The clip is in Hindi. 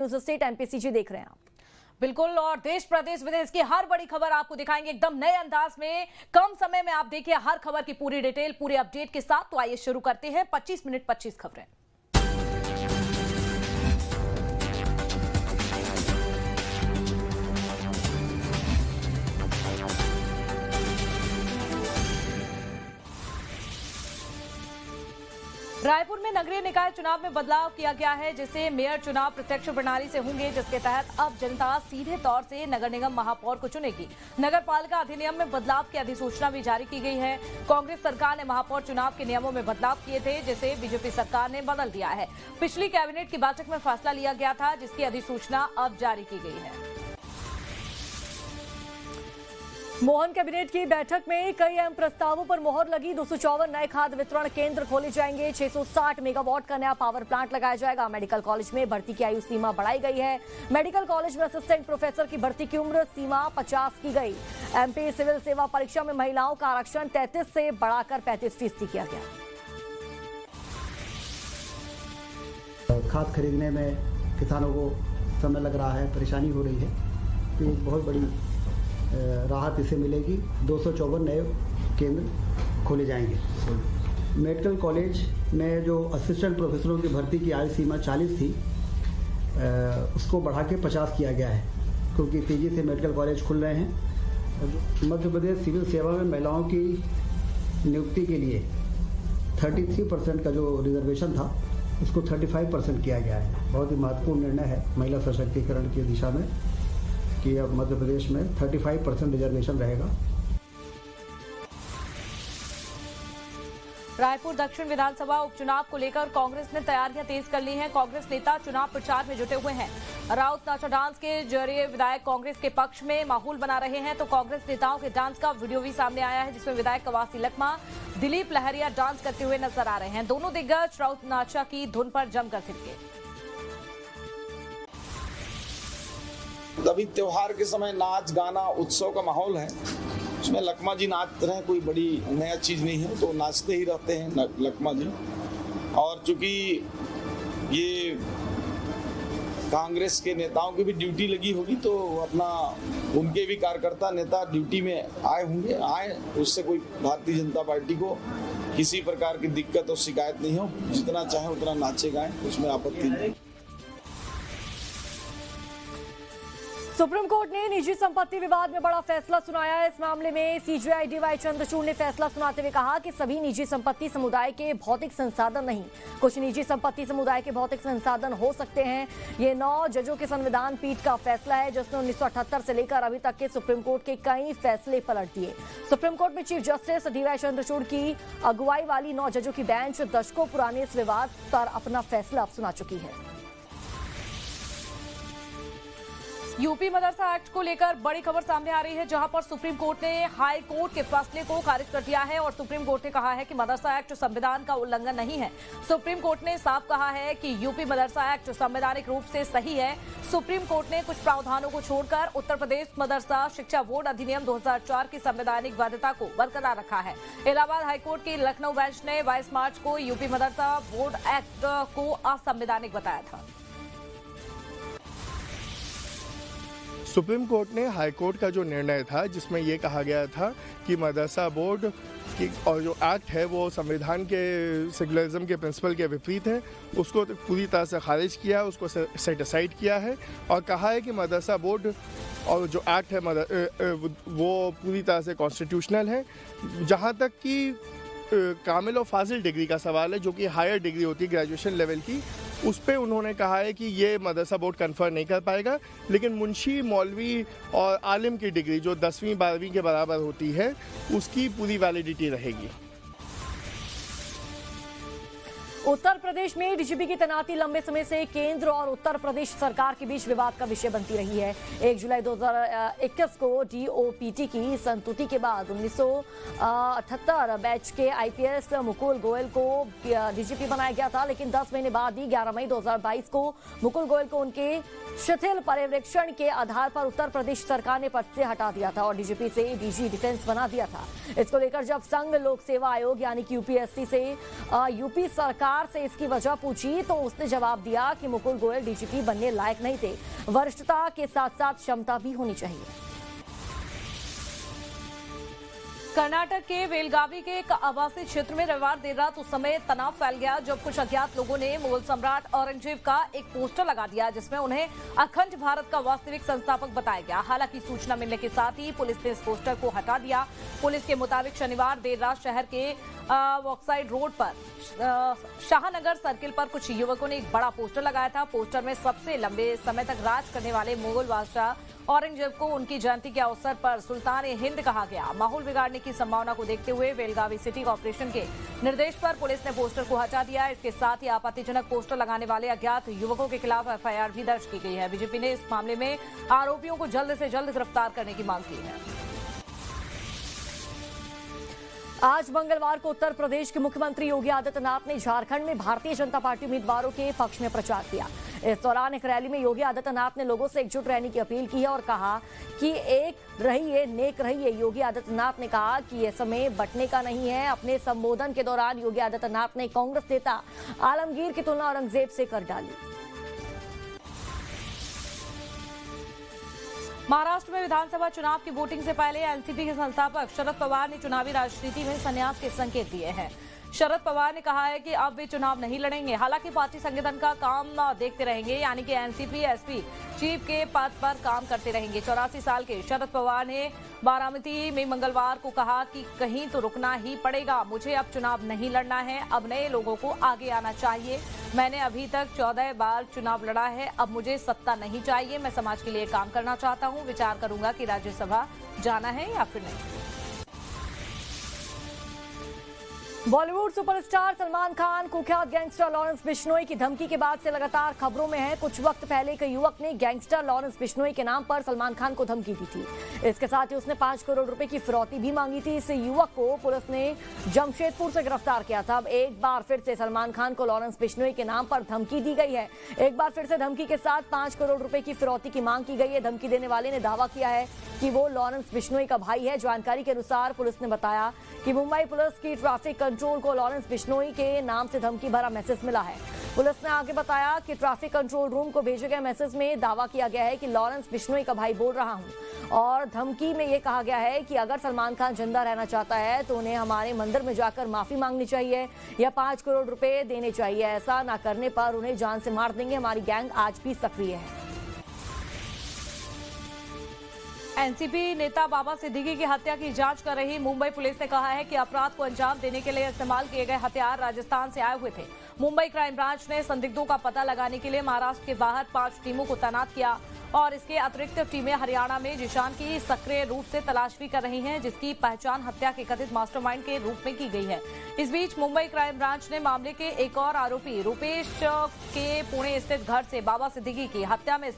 न्यूज़ स्टेट एमपीसीजी देख रहे हैं आप। बिल्कुल, और देश प्रदेश विदेश की हर बड़ी खबर आपको दिखाएंगे एकदम नए अंदाज में, कम समय में। आप देखिए हर खबर की पूरी डिटेल, पूरे अपडेट के साथ। तो आइए शुरू करते हैं 25 मिनट 25 खबरें। रायपुर में नगरीय निकाय चुनाव में बदलाव किया गया है, जिससे मेयर चुनाव प्रत्यक्ष प्रणाली से होंगे, जिसके तहत अब जनता सीधे तौर से नगर निगम महापौर को चुनेगी। नगर पालिका अधिनियम में बदलाव की अधिसूचना भी जारी की गई है। कांग्रेस सरकार ने महापौर चुनाव के नियमों में बदलाव किए थे, जिसे बीजेपी सरकार ने बदल दिया है। पिछली कैबिनेट की बैठक में फैसला लिया गया था, जिसकी अधिसूचना अब जारी की गई है। मोहन कैबिनेट की बैठक में कई अहम प्रस्तावों पर मोहर लगी। 254 नए खाद वितरण केंद्र खोले जाएंगे। 660 मेगावाट का नया पावर प्लांट लगाया जाएगा। मेडिकल कॉलेज में भर्ती की आयु सीमा बढ़ाई गई है। मेडिकल कॉलेज में असिस्टेंट प्रोफेसर की भर्ती की उम्र सीमा 50 की गई। एमपी सिविल सेवा परीक्षा में महिलाओं का आरक्षण 33 से बढ़ाकर 35% किया गया। खाद खरीदने में किसानों को समय लग रहा है, परेशानी हो रही है, तो एक बहुत बड़ी राहत इसे मिलेगी। 254 नए केंद्र खोले जाएंगे। मेडिकल कॉलेज में जो असिस्टेंट प्रोफेसरों की भर्ती की आयु सीमा 40 थी, उसको बढ़ा के 50 किया गया है, क्योंकि तेजी से मेडिकल कॉलेज खुल रहे हैं। मध्य प्रदेश सिविल सेवा में महिलाओं की नियुक्ति के लिए 33% का जो रिजर्वेशन था, उसको 35% किया गया है। बहुत ही महत्वपूर्ण निर्णय है महिला सशक्तिकरण की दिशा में कि अब मध्य प्रदेश में 35% रिजर्वेशन रहेगा। रायपुर दक्षिण विधानसभा उपचुनाव को लेकर कांग्रेस ने तैयारियां तेज कर ली हैं। कांग्रेस नेता चुनाव प्रचार में जुटे हुए हैं। राउत नाचा डांस के जरिए विधायक कांग्रेस के पक्ष में माहौल बना रहे हैं। तो कांग्रेस नेताओं के डांस का वीडियो भी सामने आया है, जिसमें विधायक कवासी लखमा, दिलीप लहरिया डांस करते हुए नजर आ रहे हैं। दोनों दिग्गज राउत नाचा की धुन पर जमकर थिरके। अभी त्योहार के समय नाच गाना उत्सव का माहौल है, उसमें लखमा जी नाच रहे हैं, कोई बड़ी नया चीज नहीं है, तो नाचते ही रहते हैं लखमा जी। और चूंकि ये कांग्रेस के नेताओं की भी ड्यूटी लगी होगी, तो अपना उनके भी कार्यकर्ता नेता ड्यूटी में आए होंगे, उससे कोई भारतीय जनता पार्टी को किसी प्रकार की दिक्कत और शिकायत नहीं हो। जितना चाहे उतना नाचे गाएं, उसमें आपत्ति नहीं। सुप्रीम कोर्ट ने निजी संपत्ति विवाद में बड़ा फैसला सुनाया है। इस मामले में सीजेआई डीवाई चंद्रचूड़ ने फैसला सुनाते हुए कहा कि सभी निजी संपत्ति समुदाय के भौतिक संसाधन नहीं, कुछ निजी संपत्ति समुदाय के भौतिक संसाधन हो सकते हैं। ये 9 जजों के संविधान पीठ का फैसला है, जिसने 1978 से लेकर अभी तक के सुप्रीम कोर्ट के कई फैसले पलट दिए। सुप्रीम कोर्ट में चीफ जस्टिस डीवाई चंद्रचूड़ की अगुवाई वाली 9 जजों की बेंच दशकों पुराने इस विवाद पर अपना फैसला अब सुना चुकी है। यूपी मदरसा एक्ट को लेकर बड़ी खबर सामने आ रही है, जहां पर सुप्रीम कोर्ट ने हाई कोर्ट के फैसले को खारिज कर दिया है। और सुप्रीम कोर्ट ने कहा है कि मदरसा एक्ट संविधान का उल्लंघन नहीं है। सुप्रीम कोर्ट ने साफ कहा है कि यूपी मदरसा एक्ट संवैधानिक रूप से सही है। सुप्रीम कोर्ट ने कुछ प्रावधानों को छोड़कर उत्तर प्रदेश मदरसा शिक्षा बोर्ड अधिनियम 2004 की संवैधानिक वैधता को बरकरार रखा है। इलाहाबाद हाईकोर्ट की लखनऊ बेंच ने 22 मार्च को यूपी मदरसा बोर्ड एक्ट को असंवैधानिक बताया था। सुप्रीम कोर्ट ने हाई कोर्ट का जो निर्णय था, जिसमें ये कहा गया था कि मदरसा बोर्ड की और जो एक्ट है वो संविधान के सेकुलरिज्म के प्रिंसिपल के विपरीत है, उसको पूरी तरह से खारिज किया, उसको सेट असाइड किया है और कहा है कि मदरसा बोर्ड और जो एक्ट है वो पूरी तरह से कॉन्स्टिट्यूशनल है। जहाँ तक कि कामिल और फाजिल डिग्री का सवाल है, जो कि हायर डिग्री होती है ग्रेजुएशन लेवल की, उस पे उन्होंने कहा है कि ये मदरसा बोर्ड कन्फर्म नहीं कर पाएगा, लेकिन मुंशी, मौलवी और आलिम की डिग्री जो 10वीं 12वीं के बराबर होती है, उसकी पूरी वैलिडिटी रहेगी। उत्तर प्रदेश में डीजीपी की तैनाती लंबे समय से केंद्र और उत्तर प्रदेश सरकार के बीच विवाद का विषय बनती रही है। 1 जुलाई 2021 को डीओपीटी की संस्तुति के बाद 1978 बैच के आईपीएस मुकुल गोयल को डीजीपी बनाया गया था, लेकिन 10 महीने बाद ही 11 मई 2022 को मुकुल गोयल को उनके शिथिल पर्यवेक्षण के आधार पर उत्तर प्रदेश सरकार ने पद से हटा दिया था और डीजीपी से डीजी डिफेंस बना दिया था। इसको लेकर जब संघ लोक सेवा आयोग यानी कि यूपीएससी से यूपी सरकार से इसकी वजह पूछी तो उसने जवाब दिया कि मुकुल गोयल डीजीपी बनने लायक नहीं थे, वरिष्ठता के साथ साथ क्षमता भी होनी चाहिए। कर्नाटक के बेलगावी के एक आवासीय क्षेत्र में रविवार देर रात उस समय तनाव फैल गया जब कुछ अज्ञात लोगों ने मुगल सम्राट औरंगजेब का एक पोस्टर लगा दिया जिसमें उन्हें अखंड भारत का वास्तविक संस्थापक बताया गया। हालांकि सूचना मिलने के साथ ही पुलिस ने इस पोस्टर को हटा दिया। पुलिस के मुताबिक शनिवार देर रात शहर के वॉकसाइड रोड पर शाहनगर सर्किल पर कुछ युवकों ने एक बड़ा पोस्टर लगाया था। पोस्टर में सबसे लंबे समय तक राज करने वाले मुगल बादशाह औरंगजेब को उनकी जयंती के अवसर पर सुल्तान ए हिंद कहा गया। माहौल बिगाड़ने की संभावना को देखते हुए बेलगावी सिटी कॉर्पोरेशन के निर्देश पर पुलिस ने पोस्टर को हटा दिया। इसके साथ ही आपत्तिजनक पोस्टर लगाने वाले अज्ञात युवकों के खिलाफ एफआईआर भी दर्ज की गई है। बीजेपी ने इस मामले में आरोपियों को जल्द से जल्द गिरफ्तार करने की मांग की है। आज मंगलवार को उत्तर प्रदेश के मुख्यमंत्री योगी आदित्यनाथ ने झारखंड में भारतीय जनता पार्टी उम्मीदवारों के पक्ष में प्रचार किया। इस दौरान एक रैली में योगी आदित्यनाथ ने लोगों से एकजुट रहने की अपील की है और कहा कि एक रहिए नेक रहिए। योगी आदित्यनाथ ने कहा कि यह समय बंटने का नहीं है। अपने संबोधन के दौरान योगी आदित्यनाथ ने कांग्रेस नेता आलमगीर की तुलना औरंगजेब से कर डाली। महाराष्ट्र में विधानसभा चुनाव की वोटिंग से पहले एनसीपी के संस्थापक शरद पवार ने चुनावी राजनीति में संन्यास के संकेत दिए हैं। शरद पवार ने कहा है कि अब वे चुनाव नहीं लड़ेंगे। हालांकि पार्टी संगठन का काम देखते रहेंगे, यानी कि एनसीपी एसपी चीफ के पद पर काम करते रहेंगे। 84 साल के शरद पवार ने बारामती में मंगलवार को कहा कि कहीं तो रुकना ही पड़ेगा। मुझे अब चुनाव नहीं लड़ना है, अब नए लोगों को आगे आना चाहिए। मैंने अभी तक 14 बार चुनाव लड़ा है, अब मुझे सत्ता नहीं चाहिए। मैं समाज के लिए काम करना चाहता हूँ। विचार करूंगा कि राज्यसभा जाना है या फिर नहीं। बॉलीवुड सुपरस्टार सलमान खान कुख्यात गैंगस्टर लॉरेंस बिश्नोई की धमकी के बाद से लगातार खबरों में है। कुछ वक्त पहले एक युवक ने गैंगस्टर लॉरेंस बिश्नोई के नाम पर सलमान खान को धमकी दी थी। इसके साथ ही उसने 5 करोड़ रुपए की फिरौती भी मांगी थी। इस युवक को पुलिस ने जमशेदपुर से गिरफ्तार किया था। अब एक बार फिर से सलमान खान को लॉरेंस बिश्नोई के नाम पर धमकी दी गई है। एक बार फिर से धमकी के साथ 5 करोड़ रुपए की फिरौती की मांग की गई है। धमकी देने वाले ने दावा किया है कि वो लॉरेंस बिश्नोई का भाई है। जानकारी के अनुसार पुलिस ने बताया कि मुंबई पुलिस की ट्रैफिक कंट्रोल को लॉरेंस बिश्नोई के नाम से धमकी भरा मैसेज मिला है। पुलिस ने आगे बताया कि ट्रैफिक कंट्रोल रूम को भेजे गए मैसेज में दावा किया गया है कि लॉरेंस बिश्नोई का भाई बोल रहा हूं और धमकी में ये कहा गया है कि अगर सलमान खान जिंदा रहना चाहता है तो उन्हें हमारे मंदिर में जाकर माफी मांगनी चाहिए या 5 करोड़ रुपए देने चाहिए। ऐसा ना करने पर उन्हें जान से मार देंगे। हमारी गैंग आज भी सक्रिय है। एनसीपी नेता बाबा सिद्दीकी की हत्या की जांच कर रही मुंबई पुलिस ने कहा है कि अपराध को अंजाम देने के लिए इस्तेमाल किए गए हथियार राजस्थान से आए हुए थे। मुंबई क्राइम ब्रांच ने संदिग्धों का पता लगाने के लिए महाराष्ट्र के बाहर 5 टीमों को तैनात किया और इसके अतिरिक्त टीमें हरियाणा में जिशान की सक्रिय रूप से तलाश भी कर रही हैं, जिसकी पहचान हत्या के कथित मास्टरमाइंड के रूप में की गई है। इस बीच मुंबई क्राइम ब्रांच ने मामले के एक और आरोपी रूपेश के पुणे स्थित घर से बाबा सिद्दीकी की हत्या में